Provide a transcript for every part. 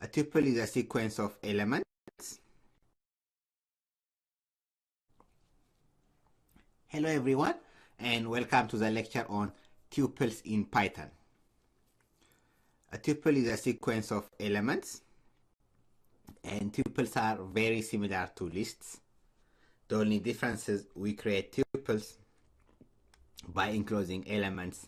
A tuple is a sequence of elements. Hello everyone, and welcome to the lecture on tuples in Python. A tuple is a sequence of elements, and tuples are very similar to lists. The only difference is we create tuples by enclosing elements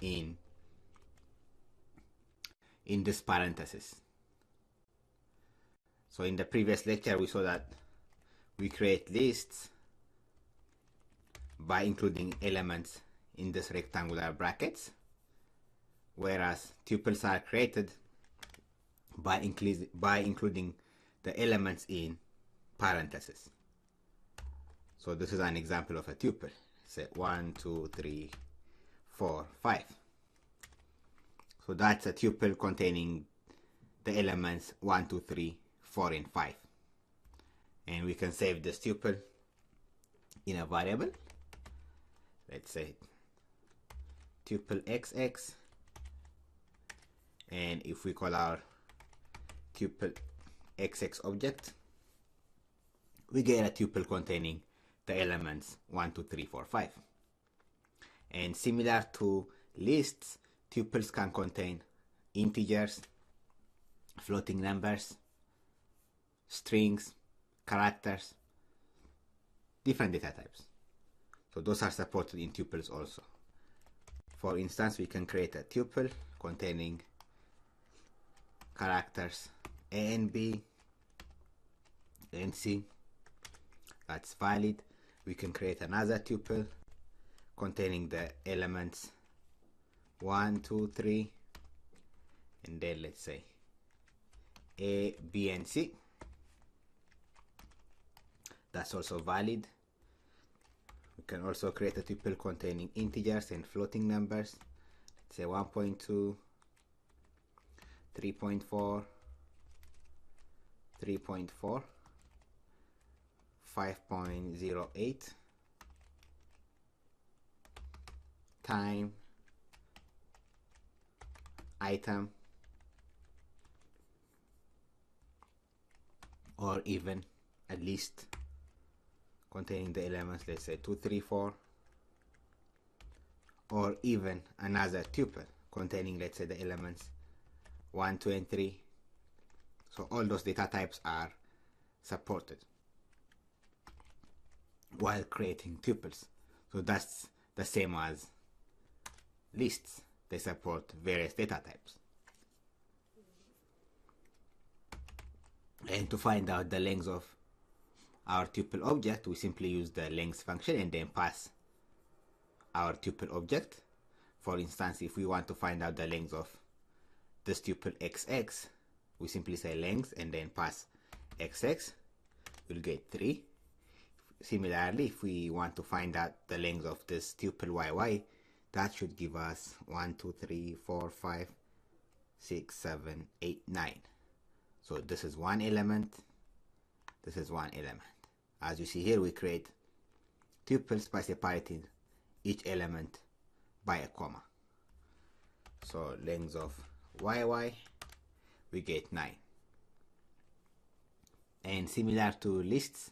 in this parenthesis. So in the previous lecture we saw that we create lists by including elements in this rectangular brackets, whereas tuples are created by including the elements in parentheses. So this is an example of a tuple. Say 1, 2, 3, 4, 5. So that's a tuple containing the elements 1, 2, 3, 4, and 5. And we can save this tuple in a variable. Let's say tuple xx, and if we call our tuple xx object, we get a tuple containing the elements 1, 2, 3, 4, 5. And similar to lists, tuples can contain integers, floating numbers, strings, characters, different data types. So those are supported in tuples also. For instance, we can create a tuple containing characters A and B and C. That's valid. We can create another tuple containing the elements 1, 2, 3, and then let's say A, B, and C. That's also valid. We can also create a tuple containing integers and floating numbers. Let's say 1.2, 3.4, 3.4, 5.08, time, item, or even a list containing the elements, let's say 2, 3, 4, or even another tuple containing, let's say, the elements 1, 2, and 3. So all those data types are supported while creating tuples. So that's the same as lists. They support various data types. And to find out the length of our tuple object, we simply use the length function and then pass our tuple object. For instance, if we want to find out the length of this tuple xx, we simply say length and then pass xx. We'll get 3. Similarly, if we want to find out the length of this tuple yy, that should give us 1, 2, 3, 4, 5, 6, 7, 8, 9. So this is one element, this is one element. As you see here, we create tuples by separating each element by a comma. So length of yy, we get 9. And similar to lists,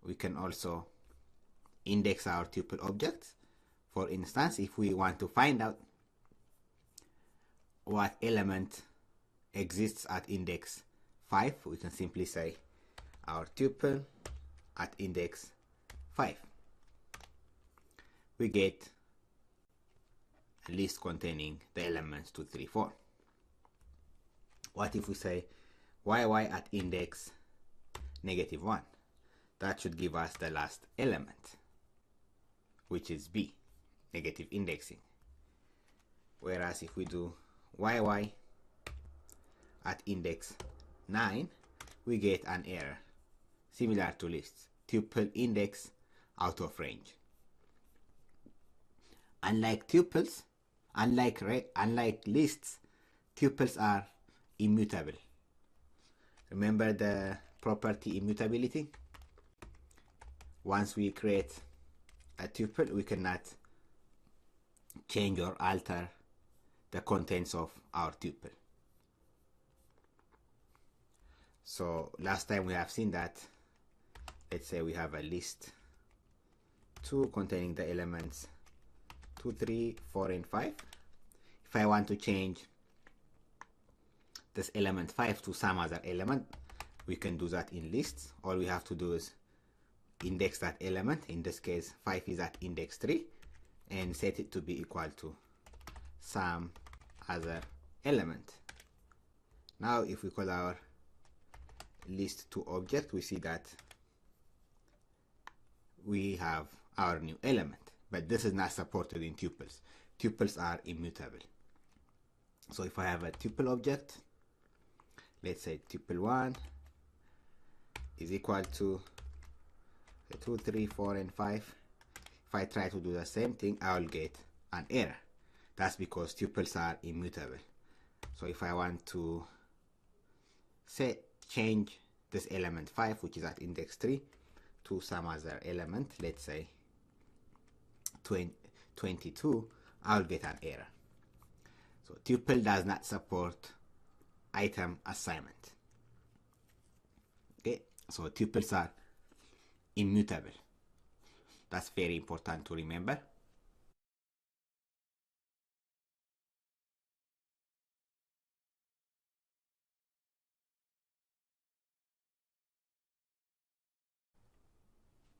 we can also index our tuple objects. For instance, if we want to find out what element exists at index 5, we can simply say our tuple at index 5. We get a list containing the elements 2, 3, 4. What if we say yy at index -1? That should give us the last element, which is B, negative indexing. Whereas if we do yy at index 9, we get an error, similar to lists, tuple index out of range. Unlike tuples, unlike lists, tuples are immutable. Remember the property immutability? Once we create a tuple, we cannot change or alter the contents of our tuple. So last time we have seen that, let's say we have a list 2 containing the elements 2, 3, 4, and 5. If I want to change this element 5 to some other element, we can do that in lists. All we have to do is index that element. In this case, 5 is at index 3, and set it to be equal to some other element. Now if we call our list2 object, we see that we have our new element, but this is not supported in tuples. Tuples are immutable. So if I have a tuple object, let's say tuple 1 is equal to 2, 3, 4, and 5. If I try to do the same thing, I will get an error. That's because tuples are immutable. So if I want to change this element 5, which is at index 3, to some other element, let's say 22, I'll get an error. So tuple does not support item assignment. Okay, so tuples are immutable. That's very important to remember.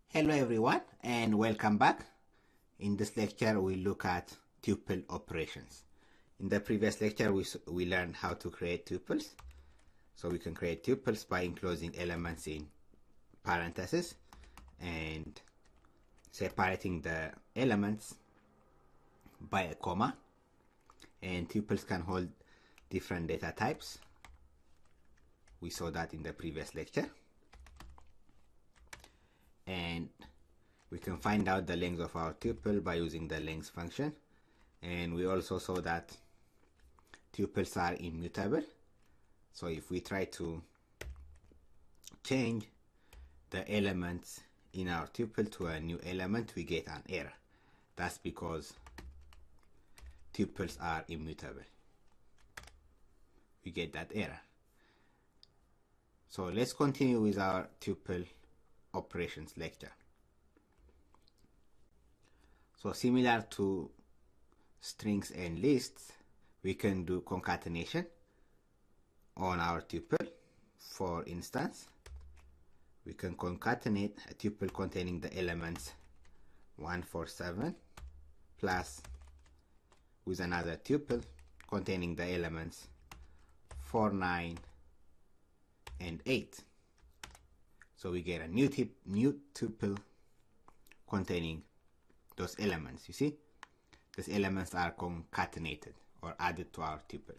Hello everyone, and welcome back. In this lecture we look at tuple operations. In the previous lecture we learned how to create tuples. So we can create tuples by enclosing elements in parentheses and separating the elements by a comma. And tuples can hold different data types. We saw that in the previous lecture. And we can find out the length of our tuple by using the length function. And we also saw that tuples are immutable. So if we try to change the elements in our tuple to a new element, we get an error. That's because tuples are immutable. We get that error. So let's continue with our tuple operations lecture. So similar to strings and lists, we can do concatenation on our tuple. For instance, we can concatenate a tuple containing the elements 147 plus with another tuple containing the elements 49 and 8. So we get a new tuple containing those elements. You see, these elements are concatenated or added to our tuple.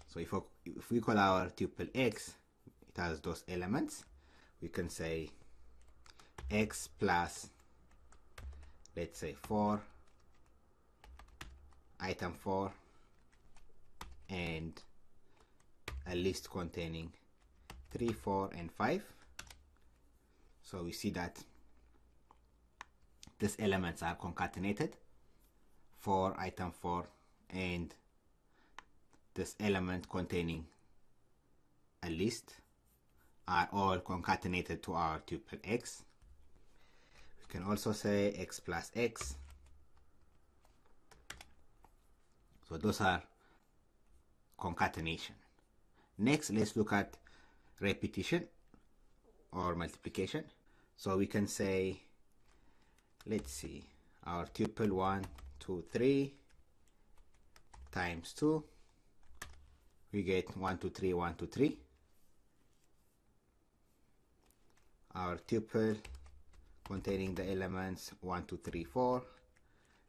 So if we call our tuple x, it has those elements. We can say x plus, let's say 4, item 4, and a list containing 3, 4, and 5. So we see that these elements are concatenated for item 4, and this element containing a list are all concatenated to our tuple x. We can also say x plus x. So those are concatenation. Next, let's look at repetition or multiplication. So we can say, let's see, our tuple 1, 2, 3 times 2, we get 1, 2, 3, 1, 2, 3. Our tuple containing the elements 1, 2, 3, 4,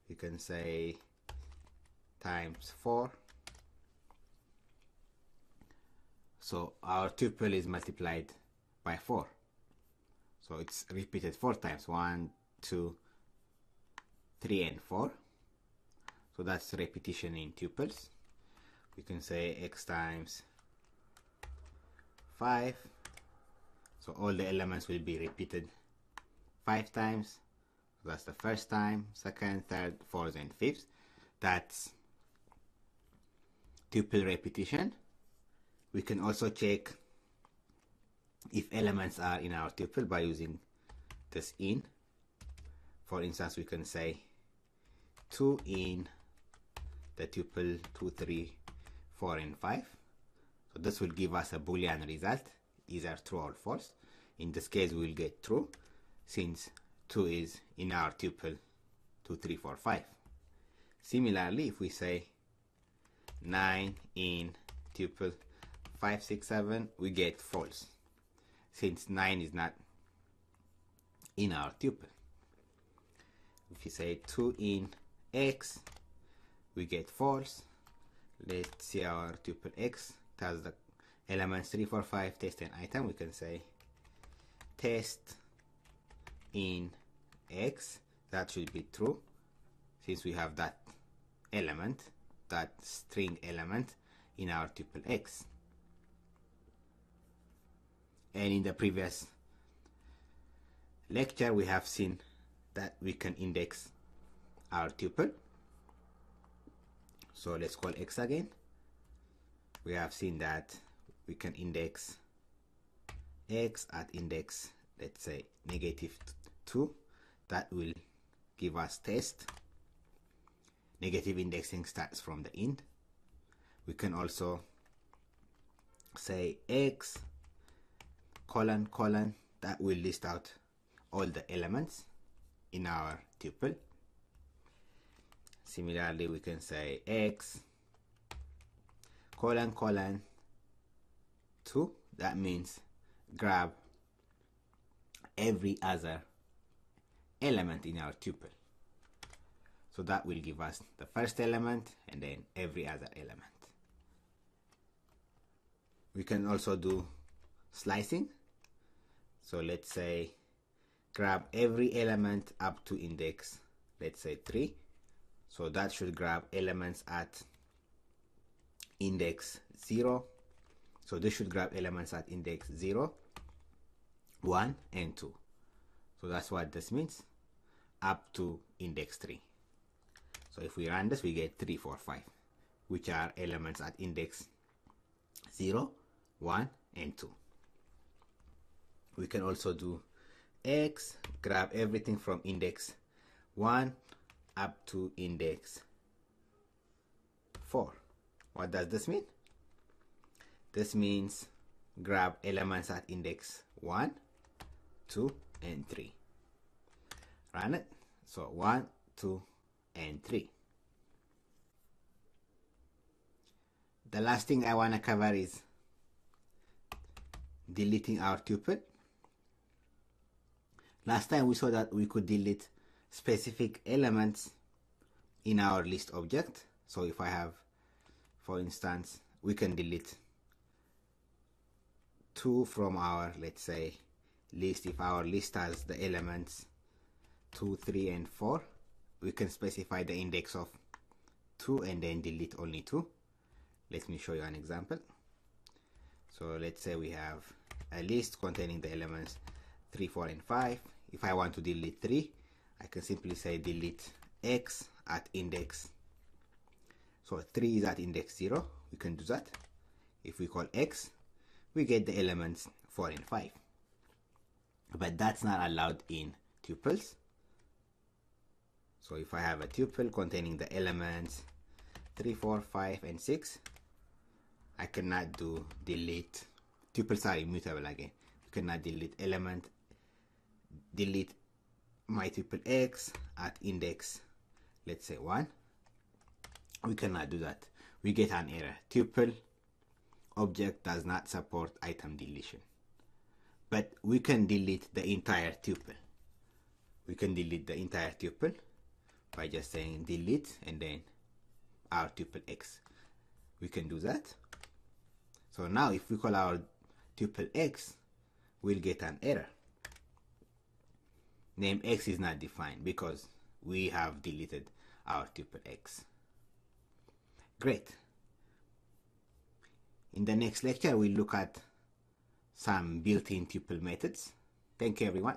we can say times 4. So our tuple is multiplied by 4. So it's repeated 4 times, 1, 2, 3, and 4. So that's repetition in tuples. We can say x times 5. So all the elements will be repeated 5 times. So that's the first time, second, third, fourth, and fifth. That's tuple repetition. We can also check if elements are in our tuple by using this in. For instance, we can say 2 in the tuple 2, 3, 4, and 5. So this will give us a Boolean result, either true or false. In this case, we will get true, since 2 is in our tuple 2, 3, 4, 5. Similarly, if we say 9 in tuple 5, 6, 7, we get false, since 9 is not in our tuple. If you say 2 in x, we get false. Let's see our tuple x. It has the elements 3, 4, 5, test, and item. We can say test in x. That should be true, since we have that element, that string element, in our tuple x. And in the previous lecture, we have seen that we can index our tuple. So let's call x again. We have seen that we can index x at index, let's say -2. That will give us test. Negative indexing starts from the end. We can also say x colon colon. That will list out all the elements in our tuple. Similarly, we can say x colon colon 2. That means grab every other element in our tuple. So that will give us the first element and then every other element. We can also do slicing. So let's say grab every element up to index, let's say 3. So that should grab elements at index 0. So this should grab elements at index 0, 1, and 2. So that's what this means, up to index 3. So if we run this, we get 3, 4, 5, which are elements at index 0, 1, and 2. We can also do x, grab everything from index 1 up to index 4. What does this mean? This means grab elements at index 1, 2, and 3. Run it. So 1, 2, and 3. The last thing I want to cover is deleting our tuple. Last time we saw that we could delete specific elements in our list object. So if I have, for instance, we can delete 2 from our, let's say, list. If our list has the elements 2, 3, and 4, we can specify the index of 2 and then delete only 2. Let me show you an example. So let's say we have a list containing the elements 3, 4, and 5. If I want to delete 3, I can simply say delete x at index. So 3 is at index 0. We can do that. If we call x, we get the elements 4 and 5. But that's not allowed in tuples. So if I have a tuple containing the elements 3, 4, 5, and 6, I cannot do delete. Tuples are immutable again. You cannot delete delete my tuple x at index, let's say 1. We cannot do that. We get an error. Tuple object does not support item deletion. But we can delete the entire tuple. We can delete the entire tuple by just saying delete and then our tuple x. We can do that. So now if we call our tuple x, we'll get an error. Name x is not defined because we have deleted our tuple x. Great. In the next lecture, we'll look at some built-in tuple methods. Thank you, everyone.